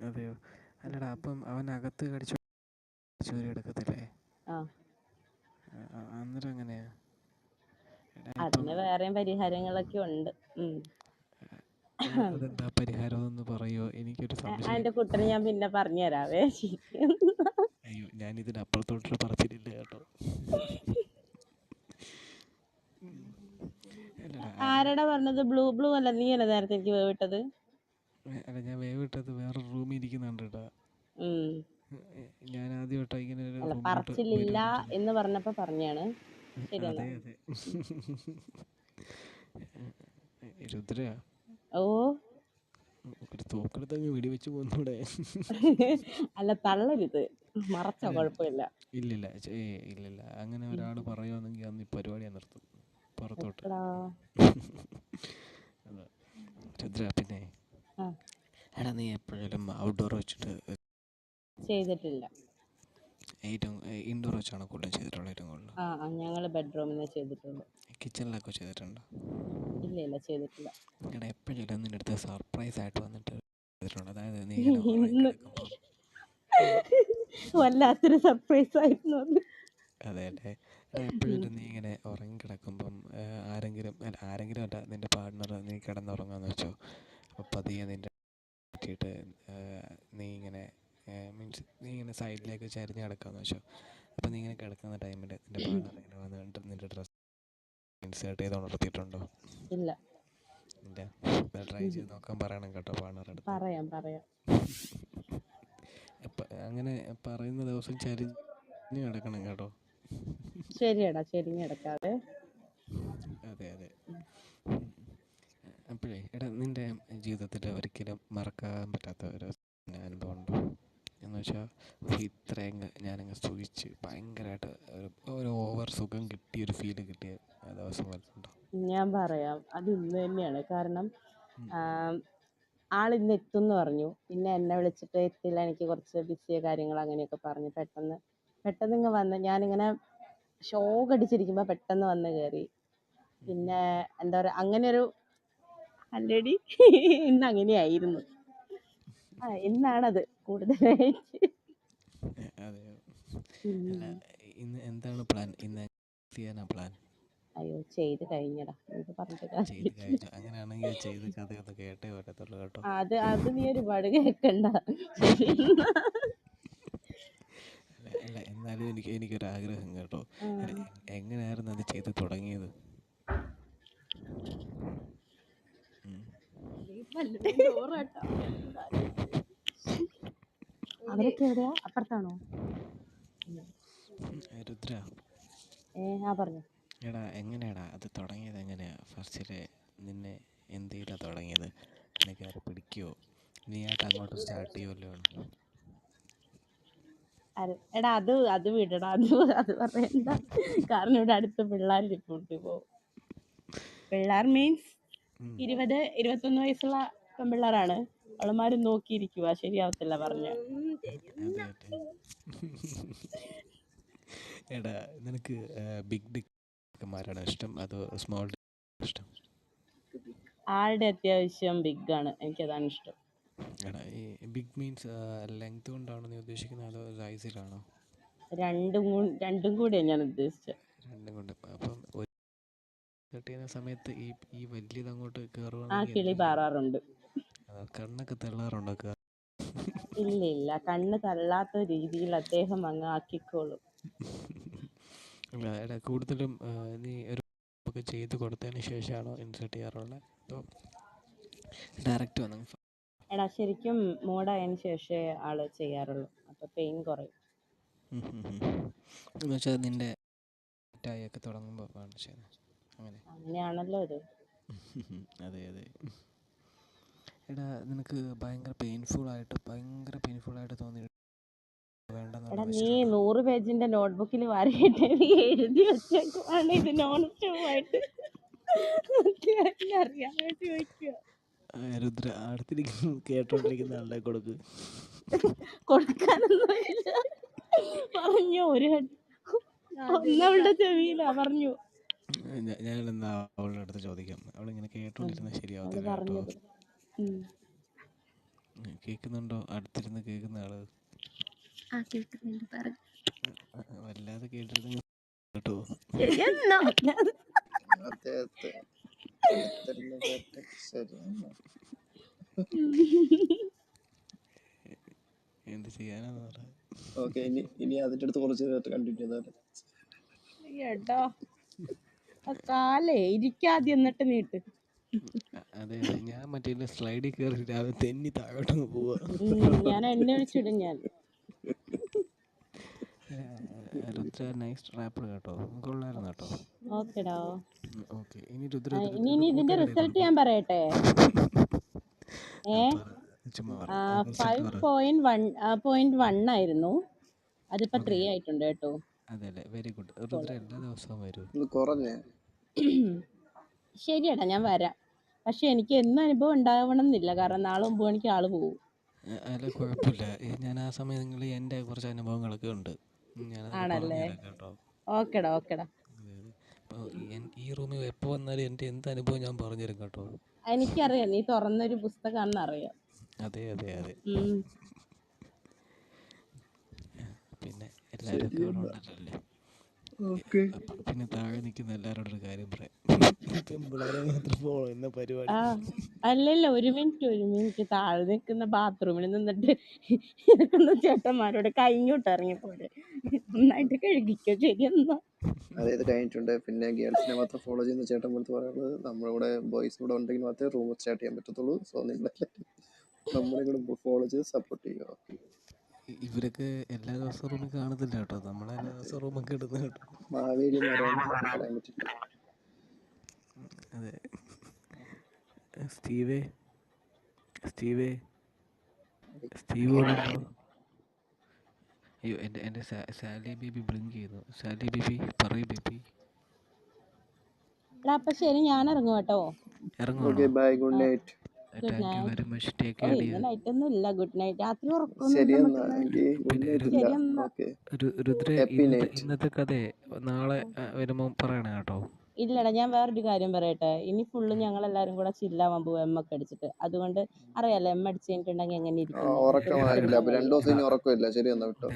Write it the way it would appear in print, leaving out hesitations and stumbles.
അതെയോ? അല്ലടാ, അപ്പം അവൻ അകത്ത് കടിച്ചു ചൂരി എടുക്കത്തില്ലേ? ആ അന്നേരം എങ്ങനെയാ? എടാ ഇപ്പം അതിന് വേറെയും പരിഹാരങ്ങളൊക്കെ ഉണ്ട്. അതെന്താ പരിഹാരം എന്ന് പറയോ? എനിക്കൊരു സംശയം. അതിന്റെ കുട്ടനെ ഞാൻ പിന്നെ പറഞ്ഞു തരാവേ. അയ്യോ, ഞാൻ ഇതിനപ്പുറത്തോട്ട് പറച്ചിലില്ല കേട്ടോ. അല്ലടാ, ആരടാ പറഞ്ഞത്? ബ്ലൂ ബ്ലൂ അല്ല, നീ അല്ല നേരത്തെ എനിക്ക് വേവിട്ടത്. അല്ല, ഞാൻ വേവിട്ടത് വേറെ റൂമിൽ ഇരിക്കുന്നുണ്ട് കേട്ടാ. ഞാൻ ആദ്യമായിട്ടാ ഇങ്ങനെ ഒരു അല്ല, റൂമിലോട്ട് പറച്ചിലില്ല വരുന്നത്. എന്ന് പറഞ്ഞപ്പോ പറഞ്ഞാണ്. ശരിയെന്നാ. അതെ അതെ. രുദ്ര, ഓ ഒരു തോക്കെടുത്തങ്ങ് വെടിവെച്ച് പോന്നൂടെ? അല്ല, തള്ളരുത്. മറച്ചോ അല്ലല്ല, കുഴപ്പമില്ല. ഇല്ലില്ല, ഇല്ലില്ല, അങ്ങനെ ഒരാൾ പറയുവാണെങ്കിൽ അന്ന് ഈ പരിപാടി നിർത്തും പുറത്തോട്ട്. എടാ. അതാ രുദ്ര. പിന്നെ ആ, എടാ, നീ എപ്പോഴേലും ഔട്ട്ഡോർ വെച്ചിട്ട് ചെയ്തിട്ടില്ല. ഏറ്റവും ഇൻഡോർ വെച്ചാണ് കൂടുതൽ ചെയ്തിട്ടുള്ളത്? ഏറ്റവും കൂടുതൽ ഞങ്ങൾ ബെഡ്റൂമിൽ ചെയ്തിട്ടുള്ളൂ. കിച്ചണിലൊക്കെ ചെയ്തിട്ടുണ്ടോ? ഇല്ല, ചെയ്തിട്ടില്ല. എടാ, എപ്പോഴേലും നിൻ്റെ അടുത്ത് സർപ്രൈസ് ആയിട്ട് വന്നിട്ട് ചെയ്തിട്ടുണ്ട്? അതായത് നീ ഇങ്ങനെ ഉറങ്ങി ഇന്ന് കിടക്കുമ്പോൾ. വല്ലാത്തൊരു സർപ്രൈസ് ആയിരുന്നു അത്. അതെ അല്ലേ? എടാ, എപ്പോഴേലും നീ ഇങ്ങനെ ഉറങ്ങി കിടക്കുമ്പം ആരെങ്കിലും അല്ല, നിൻ്റെ പാർട്ട്ണർ, നീ കിടന്നുറങ്ങാന്ന് വെച്ചോ. അപ്പോൾ പതിയെ നിൻ്റെ പറ്റിയിട്ട് നീ ഇങ്ങനെ മീൻസ് നീ ഇങ്ങനെ സൈഡിലേക്ക് ചരിഞ്ഞ് കിടക്കാമെന്ന് വെച്ചോ. അപ്പോൾ നീ ഇങ്ങനെ കിടക്കുന്ന ടൈമിൽ നിൻ്റെ പാർട്ട്ണർ ഇങ്ങനെ വന്നിട്ട് നിൻ്റെ ഡ്രസ്സ് ഇൻസേർട്ട് ചെയ്ത് ഉണർത്തിയിട്ടുണ്ടോ? ഇല്ല. ഇല്ല. ട്രൈ ചെയ്ത് നോക്കാൻ പറയണം കേട്ടോ പാർട്ട്ണറുടെ അടുത്ത്. പറയാം. അങ്ങനെ പറയുന്ന ദിവസം ചരിഞ്ഞ് കിടക്കണം കേട്ടോ. ശരിയടാ, ചെരിഞ്ഞ് കിടക്കാതെ. അതെ അതെ. അപ്പോഴേ എടാ, നിൻ്റെ ജീവിതത്തിൽ ഒരിക്കലും മറക്കാൻ പറ്റാത്ത ഒരു അനുഭവം ഉണ്ടോ? എന്ന് വെച്ചാൽ ഇത്രയും ഞാനങ്ങ് സുഖിച്ച് ഭയങ്കരമായിട്ട് ഒരു ഓവർ സുഖം കിട്ടിയൊരു ഫീല് കിട്ടിയ ദിവസം വരുന്നുണ്ടോ? ഞാൻ പറയാം. അത് ഇന്ന് തന്നെയാണ്. കാരണം ആളിന്ന് എത്തും എന്ന് പറഞ്ഞു. പിന്നെ എന്നെ വിളിച്ചിട്ട് എത്തില്ല, എനിക്ക് കുറച്ച് ബിസിയോ കാര്യങ്ങൾ അങ്ങനെയൊക്കെ പറഞ്ഞ് പെട്ടെന്ന് ഇങ്ങ് വന്ന്, ഞാനിങ്ങനെ ഷോക്ക് അടിച്ചിരിക്കുമ്പോൾ പെട്ടെന്ന് വന്ന് കയറി. പിന്നെ എന്താ പറയുക, അങ്ങനെ ഒരു അല്ലേടി ഇന്ന് അങ്ങനെയായിരുന്നു. ഇന്നാണത് കൂടുതലായിട്ട്. അതെയോ? അല്ല, ഇന്ന് എന്താണ് പ്ലാൻ? ഇന്ന് ചെയ്യാനാ പ്ലാൻ? അയ്യോ, ചെയ്ത് കഴിഞ്ഞടാ, ഇത് പറഞ്ഞിട്ട് ചെയ്ത് കാര്യമില്ല. കഴിഞ്ഞു. അങ്ങനെയാണെങ്കിൽ ചെയ്ത് കഥയൊന്ന് കേട്ടേ പറ്റത്തുള്ളൂ കേട്ടോ. അത് നീ ഒരുപാട് കേൾക്കണ്ട. ശരി. അല്ല, എന്നാലും എനിക്കൊരാഗ്രഹം കേട്ടോ. എങ്ങനെയായിരുന്നു അത് ചെയ്ത് തുടങ്ങിയത്? അവരൊക്കെ എവിടെയാ? അപ്പുറത്താണോ? രുദ്ര, പറഞ്ഞു. എടാ, എങ്ങനെയാടാ അത് തുടങ്ങിയത്? എങ്ങനെയാ ഫസ്റ്റിൽ നിന്നെ എന്ത് ചെയ്താ തുടങ്ങിയത്? നിനക്ക് ആരെ പിടിക്കുമോ? നീയായിട്ട് അങ്ങോട്ട് സ്റ്റാർട്ട് ചെയ്യുമല്ലോ? എടാ, അത് വിടടാ. അത് പറയണ്ട. കാരണം ഇവിടെ അടുത്ത് പിള്ളേർ റിപ്പോർട്ട് പോകും. പിള്ളേർ മീൻസ് 20-21 വയസ്സുള്ള പെൺപിള്ളേരാണ്. അവളമാരും നോക്കിയിരിക്കുക. ശരിയാവത്തില്ല പറഞ്ഞ. അതെ അതെ. എടാ, നിനക്ക് ബിഗ് മാരാണോ ഇഷ്ടം അതോ സ്മോൾ ഇഷ്ടം? ആളുടെ അത്യാവശ്യം ബിഗ് ആണ്, എനിക്കതാണ് ഇഷ്ടം. എടാ, ഈ ബിഗ് മീൻസ് ലെങ്ത് കൊണ്ടാണോ നീ ഉദ്ദേശിക്കുന്നത് അതോ സൈസിലാണോ? രണ്ടും കൂടിയാണ് ഞാൻ ഉദ്ദേശിച്ചത്. രണ്ടും കൊണ്ട്. അപ്പം ഒരു കട്ട് ചെയ്യുന്ന സമയത്ത് ഈ വലിയത് അങ്ങോട്ട് ആ കയറുവാണെങ്കിൽ കിളി എന്ത് ചെയ്യും? പാറാറുണ്ട്. കണ്ണൊക്കെ തെള്ളാറുണ്ടോ? ഇല്ല, കണ്ണ് തള്ളാത്ത രീതിയിൽ അദ്ദേഹം അങ്ങ് ആക്കിക്കോളും. എടാ, കൂടുതലും നീ ഒരു ഒക്കെ ചെയ്ത് കൊടുത്തതിന് ശേഷമാണോ ഇൻസേർട്ട് ചെയ്യാറുള്ളത് അതോ ഡയറക്റ്റ് വന്ന്? എടാ, ശരിക്കും മോഡായതിനു ശേഷമേ ആള് ചെയ്യാറുള്ളൂ. അപ്പോൾ പെയിൻ കുറയും. എന്ന് വെച്ചാൽ നിൻ്റെ ഒക്കെ തുടങ്ങുമ്പോൾ കാണിച്ചത് അങ്ങനെയാണല്ലോ ഇത്. അതെ അതെ. എടാ, നിനക്ക് ഭയങ്കര പെയിൻഫുള്ളായിട്ട് തോന്നി എടാ, നീ വെച്ചിട്ടുണ്ടോ? 100 പേജിന്റെ നോട്ട്ബുക്കിൽ വരയിട്ട് നീ എഴുതി വെച്ചേക്കുവാണ് ഇത് നോൺ സ്റ്റോപ്പായിട്ട്. അറിയാൻ വേണ്ടി ചോദിക്കുക. രുദ്ര, അടുത്തിരിക്കുന്ന കേട്ടോണ്ടിരിക്കുന്ന ആളുടെ കൊടുക്കാനൊന്നുമില്ല. പറഞ്ഞു ഒന്നവളുടെ ചെവിയിലാ പറഞ്ഞു. ഞാനെന്നാ അവളുടെ അടുത്ത് ചോദിക്കാം. അവളിങ്ങനെ കേട്ടോണ്ടിരുന്നാൽ അവള് ശരിയാവത്തില്ല കേട്ടോ. പറഞ്ഞത്. കേൾക്കുന്നുണ്ടോ? അടുത്തിരുന്ന് കേൾക്കുന്ന ആള് ആ കേൾക്കുന്നുണ്ട്, പറഞ്ഞു. വല്ലാതെ കേട്ടിരുന്നെങ്കിൽ കേട്ടോ. ശരി എന്നാ അദ്ദേഹത്തെ അടുത്തിരുന്ന് കേട്ടൊക്കെ ശരിയാണ്. എന്ത് ചെയ്യാനാന്ന് പറ. ഓക്കെ, ഇനി അതിന്റെ അടുത്ത് കുറച്ച് നേരത്തെ കണ്ടിന്യൂ ചെയ്താൽ കേട്ടോ, ആ കാലേ ഇരിക്കാതെ എന്നിട്ട് നീട്ട്. അതെ അതെ, ഞാൻ മറ്റേ സ്ലൈഡിൽ കയറി രാവിലെ തെന്നി താഴോട്ടങ്ങ് പോവാ. ഞാൻ എണ്ണ ഒഴിച്ചിടും ഞാൻ. രുദ്ര നൈസ് റാപ്പർ കേട്ടോ, കൊള്ളായിരുന്നു കേട്ടോ. ഓക്കെടാ. ഓക്കെ, ഇനി രുദ്ര ഇനി ഇതിന്റെ റിസൾട്ട് ഞാൻ പറയട്ടെ. ചുമ്മാ പറ. 5.1 ആയിരുന്നു, അതിപ്പോ 3 ആയിട്ടുണ്ട് കേട്ടോ. അതെ അല്ലേ, വെരി ഗുഡ്. രുദ്ര എല്ലാ ദിവസവും വരും. കുറഞ്ഞേ. ശരിയേട്ടാ, ഞാൻ വരാം. പക്ഷെ എനിക്ക് എന്നും അനുഭവം ഉണ്ടാവണം എന്നില്ല, കാരണം നാളെ 9 മണിക്ക് ആള് പോകും. അല്ല കുഴപ്പമില്ല, ഞാൻ ആ സമയം നിങ്ങൾ എൻ്റെ കുറച്ച് അനുഭവങ്ങളൊക്കെ ഉണ്ട്, ഞാനതൊക്കെ ആണല്ലേ? പറഞ്ഞുതരാം കേട്ടോ. ഓക്കെടാ ഓക്കെടാ. അപ്പോൾ ഈ റൂമിൽ എപ്പോൾ വന്നാലും എൻ്റെ എന്ത് അനുഭവം ഞാൻ പറഞ്ഞുതരും കേട്ടോ. എനിക്കറിയാം, നീ തുറന്നൊരു പുസ്തകമാണെന്ന് അറിയാം. അതെ അതെ അതെ. പിന്നെ എല്ലാവരും ഒക്കെ ഇവിടെ ഉണ്ടല്ലോ അല്ലേ? പിന്നെ താഴെ നിൽക്കുന്ന എല്ലാവരോടും ഒരു കാര്യം പറയാം, പെമ്പിളാരെ മാത്രം ഫോളോ ചെയ്യുന്ന പരിപാടി. അല്ലല്ല, ഒരു മിനിറ്റ്. താഴെ നിൽക്കുന്ന ബാത്റൂമിൽ നിന്നിട്ട് ഇരിക്കുന്ന ചേട്ടന്മാരോട് കഴിഞ്ഞോട്ട് ഇറങ്ങിപ്പോലെ നന്നായിട്ട് കഴുകിക്കോ. ശരിയെന്നാ. അതായത് കഴിഞ്ഞിട്ടുണ്ട്. പിന്നെ ഗേൾസിനെ മാത്രം ഫോളോ ചെയ്യുന്ന ചേട്ടൻ പോലത്തെ പറയുന്നത്, നമ്മളിവിടെ ബോയ്സ് ഇവിടെ ഉണ്ടെങ്കിൽ മാത്രമേ റൂം സ്റ്റാർട്ട് ചെയ്യാൻ പറ്റത്തുള്ളൂ. സോ നിങ്ങളെല്ലാവരും നമ്മളെ കൂടെ ഫോളോ ചെയ്ത് സപ്പോർട്ട് ചെയ്യുക. ഇവരൊക്കെ എല്ലാ ദിവസവും റൂമിൽ കാണത്തില്ല കേട്ടോ, നമ്മളെല്ലാ ദിവസവും റൂമൊക്കെ ഇടുന്ന കേട്ടോ. മാവേലി പറയാൻ പറ്റില്ല. അതെ. സ്റ്റീവ് ഇവിടെ ഉണ്ടോ? അയ്യോ, എൻ്റെ സാലി ബേബി ബ്ലിങ്ക് ചെയ്യുന്നു. സാലി ബേബി പറയൂ ബേബി. അപ്പൊ ശരി, ഞാൻ ഇറങ്ങും കേട്ടോ. ഇറങ്ങുവാണോ? Bye, good night. Thank you very much, take uh, care ഇന്ന് ഡിയർ. നൈറ്റ് ഒന്നും ഇല്ല, ഗുഡ് നൈറ്റ്. രാത്രി ശരിയെന്നാ, ഉറക്കൊന്നും. ഗുഡ് നൈറ്റ് ഇല്ല. Okay, Rudra, happy night. ഇന്നത്തെ കഥ നാളെ വരുമ്പോൾ പറയണേ കേട്ടോ. ഇല്ലടാ, ഞാൻ വേറൊരു കാര്യം പറയട്ടെ. ഇനി ഫുള്ള് ഞങ്ങൾ എല്ലാരും കൂടെ ചില്ലാവാൻ പോകും, എമ്മൊക്കെ അടിച്ചിട്ട്. അതുകൊണ്ട് അറിയാലോ, എമ്മ അടിച്ചു കഴിഞ്ഞിട്ടുണ്ടെങ്കിൽ എങ്ങനെ ഇരിക്കും. ഉറക്കമായില്ല. അപ്പൊ 2 ദിവസം ഇനി ഉറക്കമില്ല. ശരിയെന്നാ, വിട്ടോ.